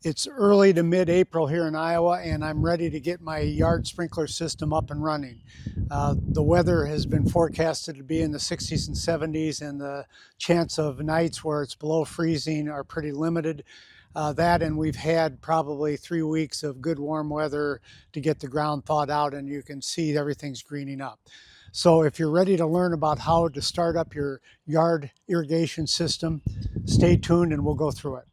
It's early to mid-April here in Iowa, and I'm ready to get my yard sprinkler system up and running. The weather has been forecasted to be in the 60s and 70s, and the chance of nights where it's below freezing are pretty limited. And we've had probably 3 weeks of good warm weather to get the ground thawed out, and you can see everything's greening up. So if you're ready to learn about how to start up your yard irrigation system, stay tuned and we'll go through it.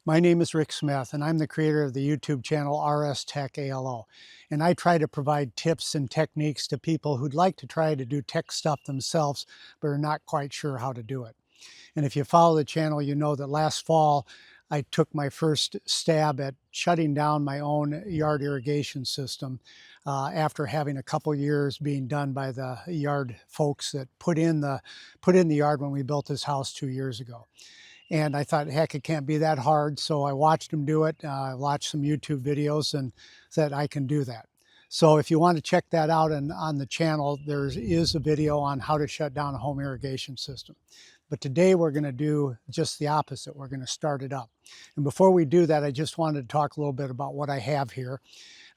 My name is Rick Smith, and I'm the creator of the YouTube channel RS Tech ALO. And I try to provide tips and techniques to people who'd like to try to do tech stuff themselves, but are not quite sure how to do it. And if you follow the channel, you know that last fall, I took my first stab at shutting down my own yard irrigation system after having a couple years being done by the yard folks that put in the yard when we built this house 2 years ago. And I thought, heck, it can't be that hard. So I watched them do it. I watched some YouTube videos and said, I can do that. So if you want to check that out on the channel, there is a video on how to shut down a home irrigation system. But today we're going to do just the opposite. We're going to start it up. And before we do that, I just wanted to talk a little bit about what I have here.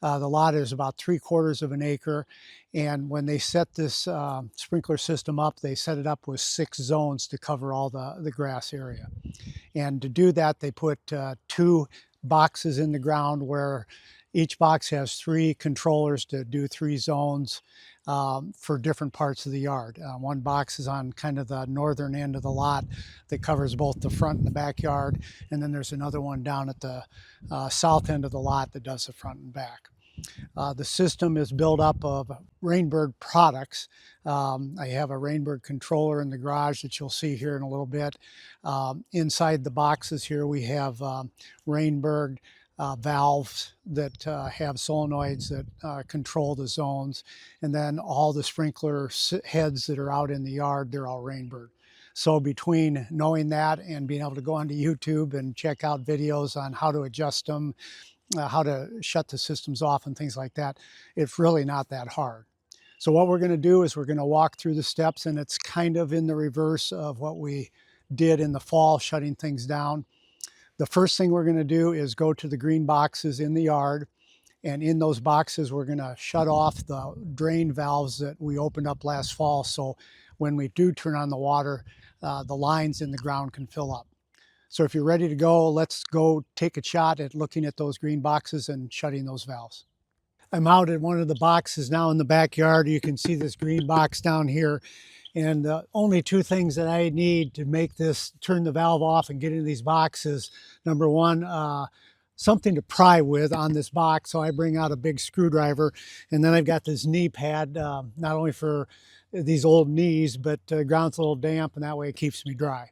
The lot is about 3/4 of an acre. And when they set this sprinkler system up, they set it up with 6 zones to cover all the grass area. And to do that, they put 2 boxes in the ground where each box has 3 controllers to do 3 zones for different parts of the yard. One box is on kind of the northern end of the lot that covers both the front and the backyard. And then there's another one down at the south end of the lot that does the front and back. The system is built up of Rainbird products. I have a Rainbird controller in the garage that you'll see here in a little bit. Inside the boxes here we have Rainbird valves that have solenoids that control the zones. And then all the sprinkler heads that are out in the yard, they're all Rainbird. So between knowing that and being able to go onto YouTube and check out videos on how to adjust them, how to shut the systems off and things like that, it's really not that hard. So what we're going to do is we're going to walk through the steps, and it's kind of in the reverse of what we did in the fall, shutting things down. The first thing we're going to do is go to the green boxes in the yard, and in those boxes we're going to shut off the drain valves that we opened up last fall, so when we do turn on the water, the lines in the ground can fill up. So if you're ready to go, let's go take a shot at looking at those green boxes and shutting those valves. I'm out at one of the boxes now in the backyard. You can see this green box down here. And the only 2 things that I need to make this turn the valve off and get into these boxes, number one, something to pry with on this box. So I bring out a big screwdriver, and then I've got this knee pad, not only for these old knees, but ground's a little damp, and that way it keeps me dry.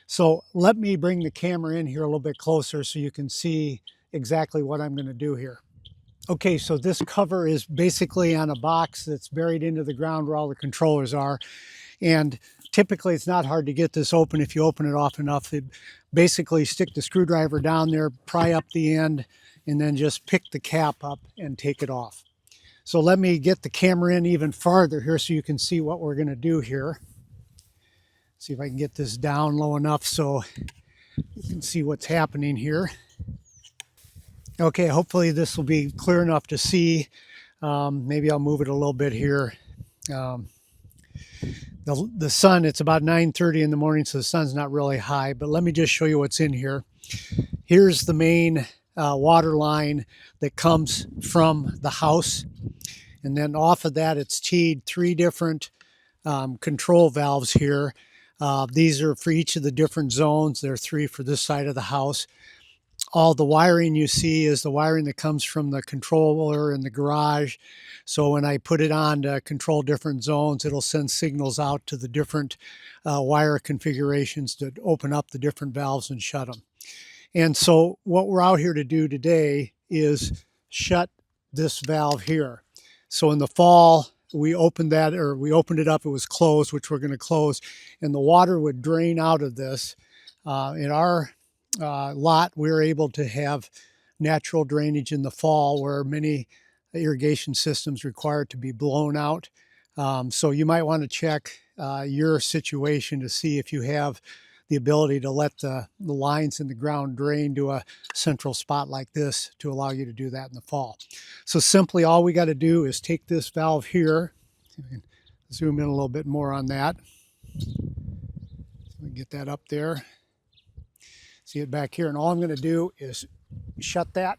So let me bring the camera in here a little bit closer so you can see exactly what I'm going to do here. Okay, so this cover is basically on a box that's buried into the ground where all the controllers are. And typically it's not hard to get this open if you open it off enough. You basically stick the screwdriver down there, pry up the end, and then just pick the cap up and take it off. So let me get the camera in even farther here so you can see what we're going to do here. See if I can get this down low enough so you can see what's happening here. Okay, hopefully this will be clear enough to see. Maybe I'll move it a little bit here. The sun, it's about 9:30 in the morning, so the sun's not really high, but let me just show you what's in here. Here's the main water line that comes from the house. And then off of that, it's teed 3 different control valves here. These are for each of the different zones. There are 3 for this side of the house. All the wiring you see is the wiring that comes from the controller in the garage. So when I put it on to control different zones, it'll send signals out to the different wire configurations to open up the different valves and shut them. And so what we're out here to do today is shut this valve here. So in the fall, we opened it up, it was closed, which we're going to close, and the water would drain out of this. In our lot, we're able to have natural drainage in the fall where many irrigation systems require it to be blown out. So you might want to check your situation to see if you have the ability to let the lines in the ground drain to a central spot like this to allow you to do that in the fall. So simply all we got to do is take this valve here, zoom in a little bit more on that. So we get that up there. See it back here, and all I'm going to do is shut that,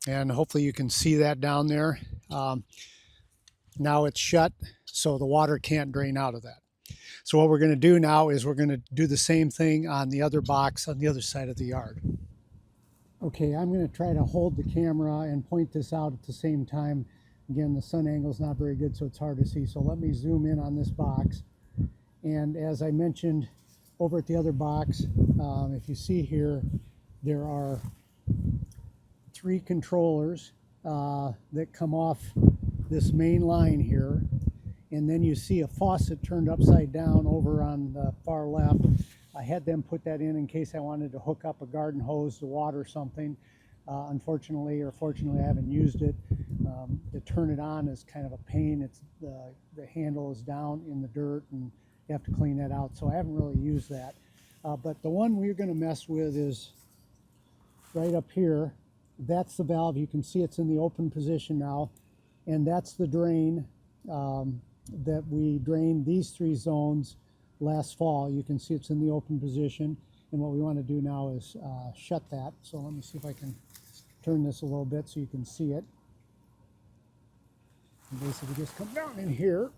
and hopefully you can see that down there. Now it's shut, so the water can't drain out of that. So what we're going to do now is we're going to do the same thing on the other box on the other side of the yard. Okay, I'm going to try to hold the camera and point this out at the same time. Again, the sun angle is not very good, so it's hard to see. So let me zoom in on this box. And as I mentioned, over at the other box, if you see here, there are 3 controllers that come off this main line here, and then you see a faucet turned upside down over on the far left. I had them put that in case I wanted to hook up a garden hose to water something. Unfortunately or fortunately, I haven't used it. To turn it on is kind of a pain. It's the handle is down in the dirt, and you have to clean that out, so I haven't really used that. But the one we're going to mess with is right up here. That's the valve. You can see it's in the open position now, and that's the drain that we drained these 3 zones last fall. You can see it's in the open position, and what we want to do now is shut that. So let me see if I can turn this a little bit so you can see it. And basically just come down in here.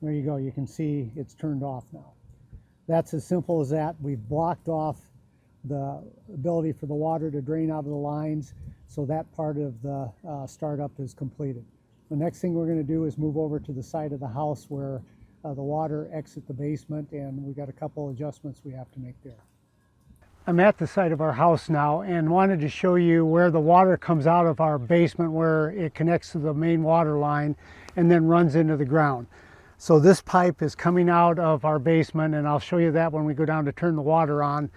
There you go, you can see it's turned off now. That's as simple as that. We've blocked off the ability for the water to drain out of the lines, so that part of the startup is completed. The next thing we're going to do is move over to the side of the house where the water exits the basement, and we've got a couple adjustments we have to make there. I'm at the side of our house now and wanted to show you where the water comes out of our basement, where it connects to the main water line and then runs into the ground. So this pipe is coming out of our basement, and I'll show you that when we go down to turn the water on.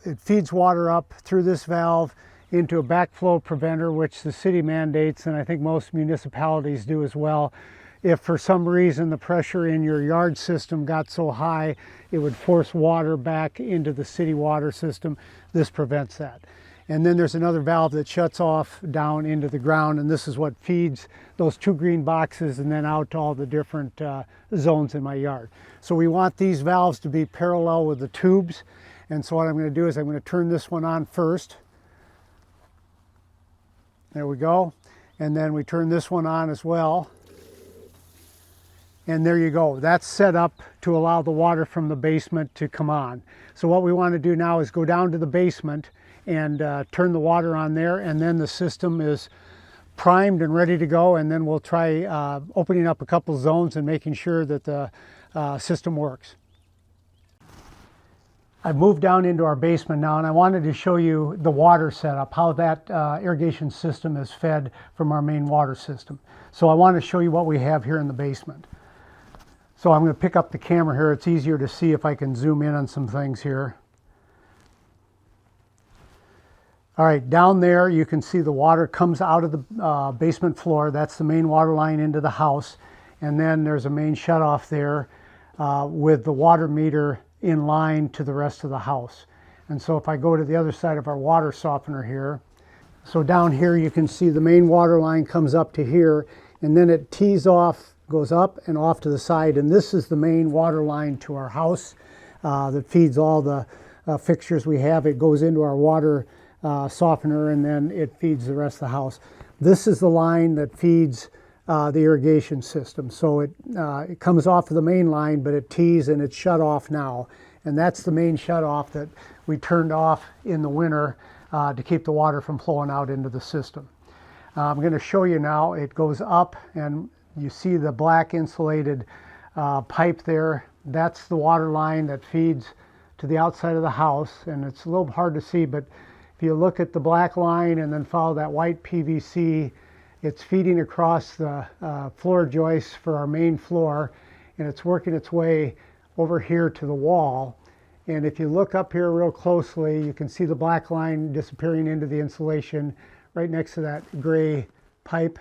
It feeds water up through this valve into a backflow preventer, which the city mandates, and I think most municipalities do as well. If for some reason the pressure in your yard system got so high it would force water back into the city water system, this prevents that. And then there's another valve that shuts off down into the ground, and this is what feeds those 2 green boxes and then out to all the different zones in my yard. So we want these valves to be parallel with the tubes, and so what I'm going to do is I'm going to turn this one on first. There we go. And then we turn this one on as well. And there you go. That's set up to allow the water from the basement to come on. So what we want to do now is go down to the basement and turn the water on there, and then the system is primed and ready to go, and then we'll try opening up a couple zones and making sure that the system works. I've moved down into our basement now, and I wanted to show you the water setup, how that irrigation system is fed from our main water system. So I want to show you what we have here in the basement. So I'm going to pick up the camera here. It's easier to see if I can zoom in on some things here. All right, down there you can see the water comes out of the basement floor. That's the main water line into the house. And then there's a main shutoff there with the water meter in line to the rest of the house. And so if I go to the other side of our water softener here, so down here you can see the main water line comes up to here, and then it tees off, goes up and off to the side, and this is the main water line to our house that feeds all the fixtures we have. It goes into our water softener, and then it feeds the rest of the house. This is the line that feeds the irrigation system. So it comes off of the main line, but it tees and it's shut off now. And that's the main shut off that we turned off in the winter to keep the water from flowing out into the system. I'm going to show you now. It goes up, and you see the black insulated pipe there. That's the water line that feeds to the outside of the house, and it's a little hard to see, but if you look at the black line and then follow that white PVC, it's feeding across the floor joists for our main floor, and it's working its way over here to the wall. And if you look up here real closely, you can see the black line disappearing into the insulation right next to that gray pipe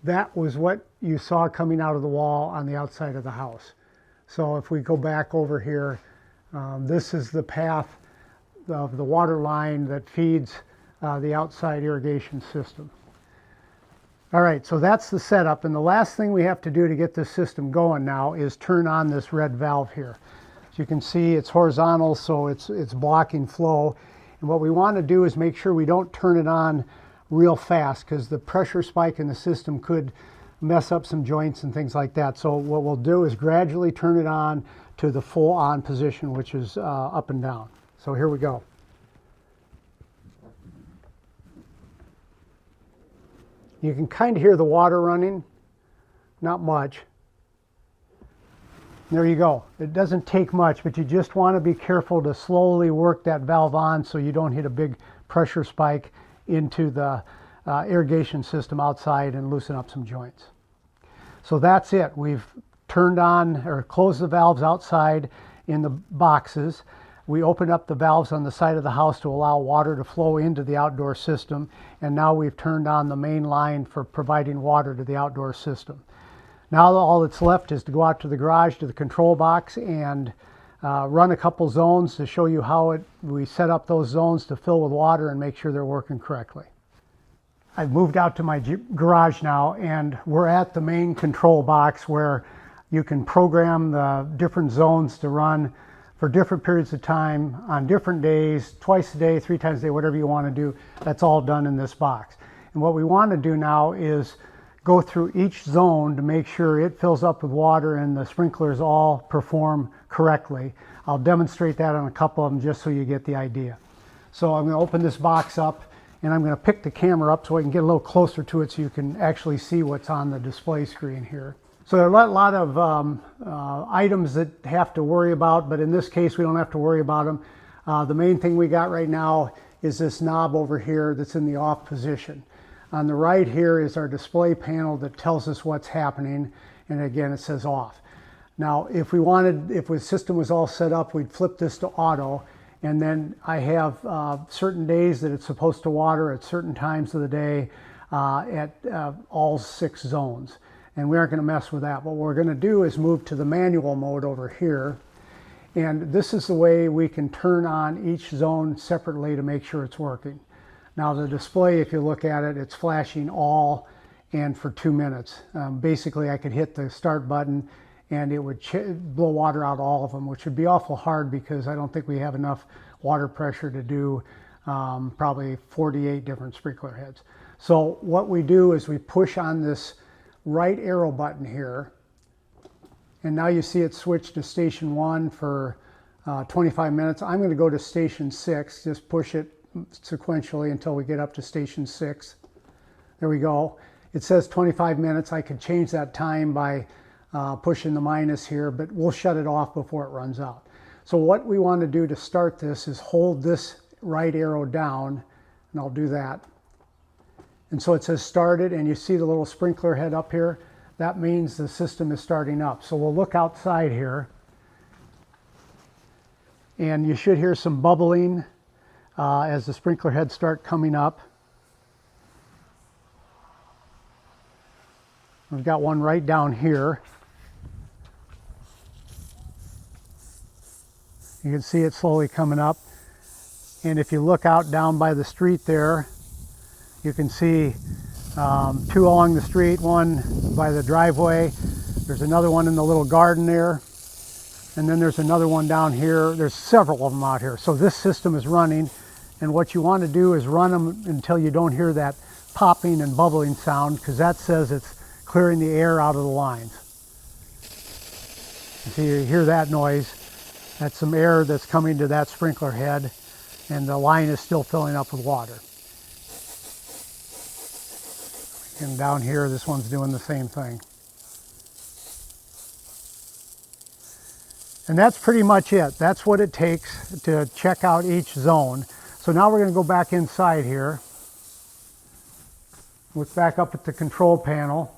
that was what you saw coming out of the wall on the outside of the house. So if we go back over here, this is the path of the water line that feeds the outside irrigation system. All right, so that's the setup, and the last thing we have to do to get this system going now is turn on this red valve here. As you can see, it's horizontal, so it's blocking flow. And what we want to do is make sure we don't turn it on real fast, because the pressure spike in the system could mess up some joints and things like that. So what we'll do is gradually turn it on to the full on position, which is up and down. So here we go. You can kind of hear the water running, not much. There you go. It doesn't take much, but you just want to be careful to slowly work that valve on so you don't hit a big pressure spike into the irrigation system outside and loosen up some joints. So that's it. We've turned on or closed the valves outside in the boxes. We opened up the valves on the side of the house to allow water to flow into the outdoor system, and now we've turned on the main line for providing water to the outdoor system. Now all that's left is to go out to the garage, to the control box, and run a couple zones to show you how we set up those zones to fill with water and make sure they're working correctly. I've moved out to my garage now, and we're at the main control box where you can program the different zones to run for different periods of time, on different days, twice a day, 3 times a day, whatever you want to do. That's all done in this box. And what we want to do now is go through each zone to make sure it fills up with water and the sprinklers all perform correctly. I'll demonstrate that on a couple of them just so you get the idea. So I'm going to open this box up, and I'm going to pick the camera up so I can get a little closer to it so you can actually see what's on the display screen here. So there are a lot of items that have to worry about, but in this case we don't have to worry about them. The main thing we got right now is this knob over here that's in the off position. On the right here is our display panel that tells us what's happening, and again it says off. Now if the system was all set up, we'd flip this to auto, and then I have certain days that it's supposed to water at certain times of the day at all 6 zones. And we aren't going to mess with that. What we're going to do is move to the manual mode over here. And this is the way we can turn on each zone separately to make sure it's working. Now the display, if you look at it, it's flashing all and for 2 minutes. Basically I could hit the start button and it would blow water out all of them, which would be awful hard because I don't think we have enough water pressure to do probably 48 different sprinkler heads. So what we do is we push on this right arrow button here, and now you see it switched to station 1 for 25 minutes. I'm going to go to station 6, just push it sequentially until we get up to station 6. There we go. It says 25 minutes. I could change that time by pushing the minus here, but we'll shut it off before it runs out. So what we want to do to start this is hold this right arrow down, and I'll do that. And so it says started, and you see the little sprinkler head up here. That means the system is starting up. So we'll look outside here, and you should hear some bubbling as the sprinkler heads start coming up. We've got one right down here. You can see it slowly coming up. And if you look out down by the street there, you can see 2 along the street, 1 by the driveway. There's another one in the little garden there. And then there's another one down here. There's several of them out here. So this system is running. And what you want to do is run them until you don't hear that popping and bubbling sound, because that says it's clearing the air out of the lines. So you hear that noise. That's some air that's coming to that sprinkler head, and the line is still filling up with water. And down here, this one's doing the same thing. And that's pretty much it. That's what it takes to check out each zone. So now we're going to go back inside here. Look back up at the control panel.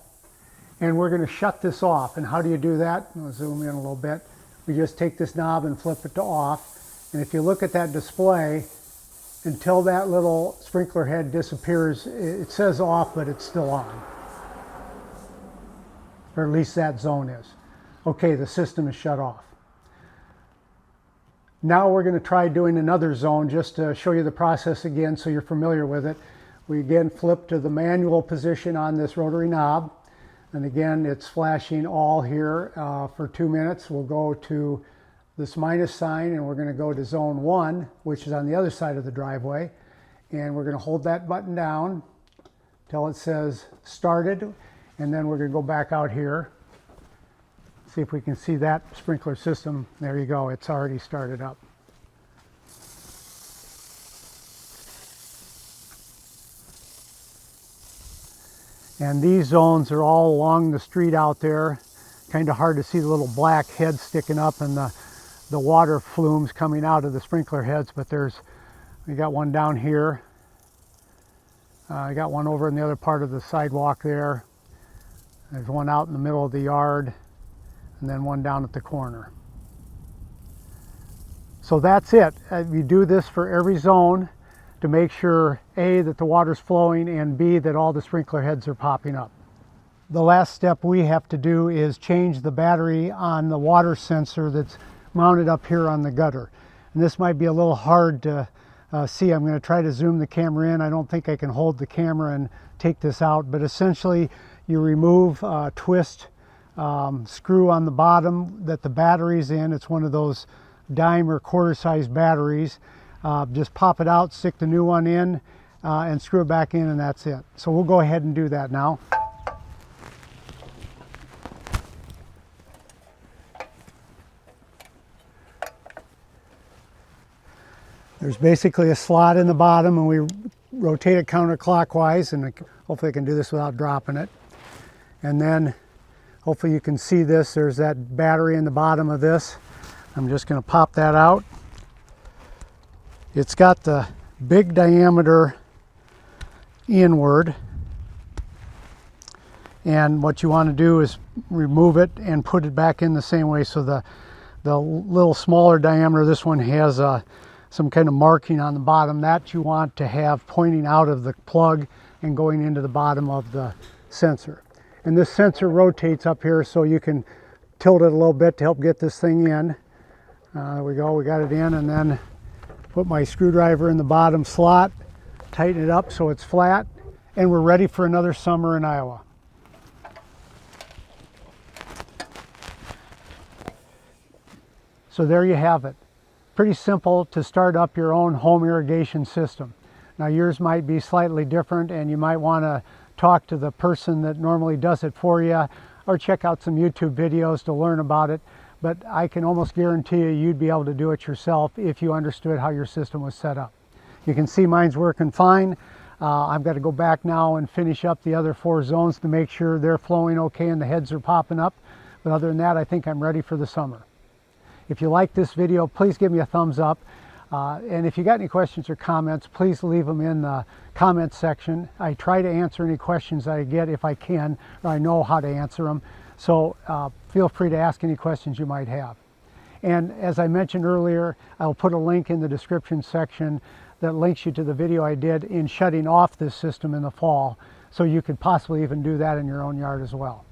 And we're going to shut this off. And how do you do that? I'll zoom in a little bit. We just take this knob and flip it to off. And if you look at that display, until that little sprinkler head disappears, it says off, but it's still on. or at least that zone is. Okay, the system is shut off. Now we're going to try doing another zone just to show you the process again so you're familiar with it. We again flip to the manual position on this rotary knob. And again, it's flashing all here for 2 minutes. We'll go to this minus sign and we're going to go to zone 1, which is on the other side of the driveway. And we're going to hold that button down until it says started. And then we're going to go back out here. See if we can see that sprinkler system. There you go, it's already started up. And these zones are all along the street out there. Kind of hard to see the little black heads sticking up and the water flumes coming out of the sprinkler heads, but we got one down here. I got one over in the other part of the sidewalk there. There's one out in the middle of the yard, and then one down at the corner. So that's it. We do this for every zone to make sure, A, that the water's flowing, and B, that all the sprinkler heads are popping up. The last step we have to do is change the battery on the water sensor that's mounted up here on the gutter. And this might be a little hard to see. I'm going to try to zoom the camera in. I don't think I can hold the camera and take this out, but essentially you remove a twist screw on the bottom that the battery's in. It's one of those dime or quarter size batteries. Just pop it out, stick the new one in, and screw it back in, and that's it. So we'll go ahead and do that now. There's basically a slot in the bottom, and we rotate it counterclockwise, and hopefully I can do this without dropping it. And then hopefully you can see this. There's that battery in the bottom of this. I'm just going to pop that out. It's got the big diameter inward, and what you want to do is remove it and put it back in the same way. So the little smaller diameter, this one has some kind of marking on the bottom that you want to have pointing out of the plug and going into the bottom of the sensor. And this sensor rotates up here, so you can tilt it a little bit to help get this thing in. There we go, we got it in, and then put my screwdriver in the bottom slot, tighten it up so it's flat, and we're ready for another summer in Iowa. So there you have it. Pretty simple to start up your own home irrigation system. Now yours might be slightly different, and you might want to talk to the person that normally does it for you, or check out some YouTube videos to learn about it. But I can almost guarantee you'd be able to do it yourself if you understood how your system was set up. You can see mine's working fine. I've got to go back now and finish up the other 4 zones to make sure they're flowing okay and the heads are popping up. But other than that, I think I'm ready for the summer. If you like this video, please give me a thumbs up. And if you got any questions or comments, please leave them in the comments section. I try to answer any questions I get if I can, or I know how to answer them. So feel free to ask any questions you might have. And as I mentioned earlier, I'll put a link in the description section that links you to the video I did in shutting off this system in the fall, so you could possibly even do that in your own yard as well.